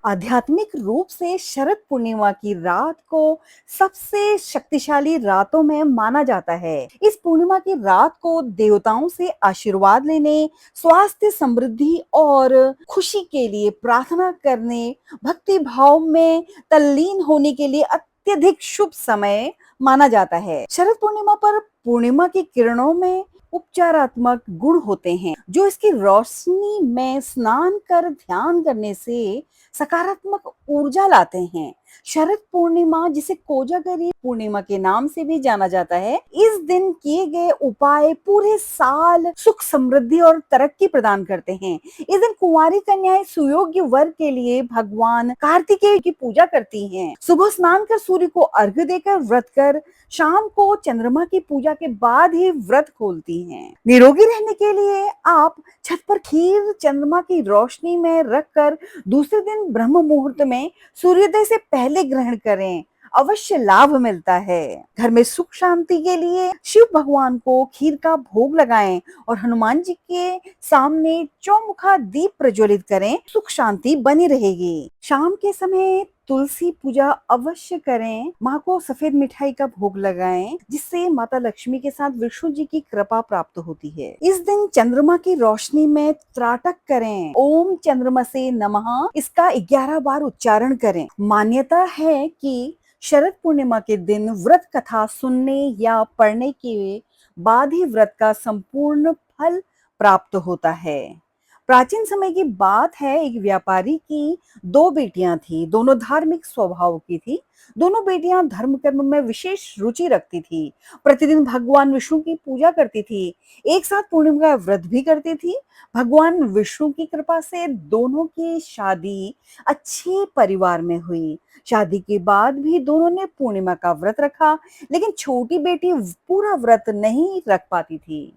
आध्यात्मिक रूप से शरद पूर्णिमा की रात को सबसे शक्तिशाली रातों में माना जाता है। इस पूर्णिमा की रात को देवताओं से आशीर्वाद लेने, स्वास्थ्य, समृद्धि और खुशी के लिए प्रार्थना करने, भक्ति भाव में तल्लीन होने के लिए अत्यधिक शुभ समय माना जाता है। शरद पूर्णिमा पर पूर्णिमा की किरणों में उपचारात्मक गुण होते हैं, जो इसकी रोशनी में स्नान कर ध्यान करने से सकारात्मक ऊर्जा लाते हैं। शरद पूर्णिमा, जिसे कोजागरी पूर्णिमा के नाम से भी जाना जाता है, इस दिन किए गए उपाय पूरे साल सुख, समृद्धि और तरक्की प्रदान करते हैं। इस दिन कुंवारी कन्याएं सुयोग्य वर के लिए भगवान कार्तिकेय की पूजा करती हैं। सुबह स्नान कर सूर्य को अर्घ्य देकर व्रत कर शाम को चंद्रमा की पूजा के बाद ही व्रत खोलती हैं। निरोगी रहने के लिए आप छत पर खीर चंद्रमा की रोशनी में रखकर दूसरे दिन ब्रह्म मुहूर्त में सूर्योदय से पहले ग्रहण करें, अवश्य लाभ मिलता है। घर में सुख शांति के लिए शिव भगवान को खीर का भोग लगाएं और हनुमान जी के सामने चौमुखा दीप प्रज्वलित करें, सुख शांति बनी रहेगी। शाम के समय तुलसी पूजा अवश्य करें, माँ को सफेद मिठाई का भोग लगाएं, जिससे माता लक्ष्मी के साथ विष्णु जी की कृपा प्राप्त होती है। इस दिन चंद्रमा की रोशनी में त्राटक करें, ओम चंद्रमसे नमः इसका 11 बार उच्चारण करें। मान्यता है कि शरद पूर्णिमा के दिन व्रत कथा सुनने या पढ़ने के बाद ही व्रत का संपूर्ण फल प्राप्त होता है। प्राचीन समय की बात है, एक व्यापारी की दो बेटियां थी, दोनों धार्मिक स्वभाव की थी। दोनों बेटियां धर्म कर्म में विशेष रुचि रखती थी, प्रतिदिन भगवान विष्णु की पूजा करती थी, एक साथ पूर्णिमा का व्रत भी करती थी। भगवान विष्णु की कृपा से दोनों की शादी अच्छे परिवार में हुई। शादी के बाद भी दोनों ने पूर्णिमा का व्रत रखा, लेकिन छोटी बेटी पूरा व्रत नहीं रख पाती थी,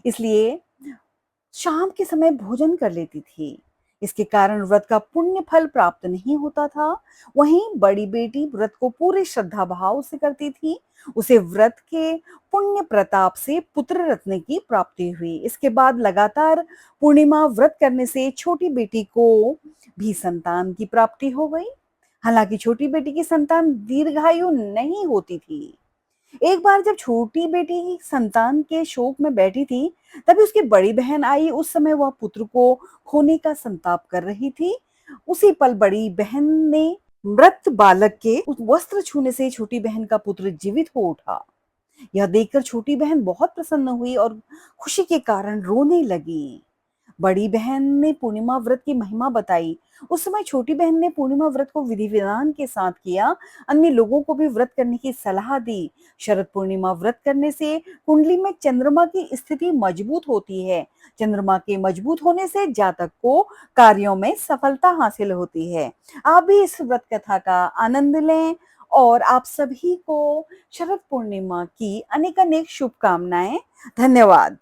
इसलिए शाम के समय भोजन कर लेती थी। इसके कारण व्रत का पुण्य फल प्राप्त नहीं होता था। वहीं बड़ी बेटी व्रत को पूरे श्रद्धा भाव से करती थी। उसे व्रत के पुण्य प्रताप से पुत्र रत्न की प्राप्ति हुई। इसके बाद लगातार पूर्णिमा व्रत करने से छोटी बेटी को भी संतान की प्राप्ति हो गई। हालांकि छोटी बेटी की संतान दीर्घायु नहीं होती थी। एक बार जब छोटी बेटी संतान के शोक में बैठी थी, तभी उसकी बड़ी बहन आई। उस समय वह पुत्र को खोने का संताप कर रही थी। उसी पल बड़ी बहन ने मृत बालक के उस वस्त्र छूने से छोटी बहन का पुत्र जीवित हो उठा। यह देखकर छोटी बहन बहुत प्रसन्न हुई और खुशी के कारण रोने लगी। बड़ी बहन ने पूर्णिमा व्रत की महिमा बताई। उस समय छोटी बहन ने पूर्णिमा व्रत को विधि विधान के साथ किया, अन्य लोगों को भी व्रत करने की सलाह दी। शरद पूर्णिमा व्रत करने से कुंडली में चंद्रमा की स्थिति मजबूत होती है। चंद्रमा के मजबूत होने से जातक को कार्यों में सफलता हासिल होती है। आप भी इस व्रत कथा का आनंद लें और आप सभी को शरद पूर्णिमा की अनेक अनेक शुभकामनाएं। धन्यवाद।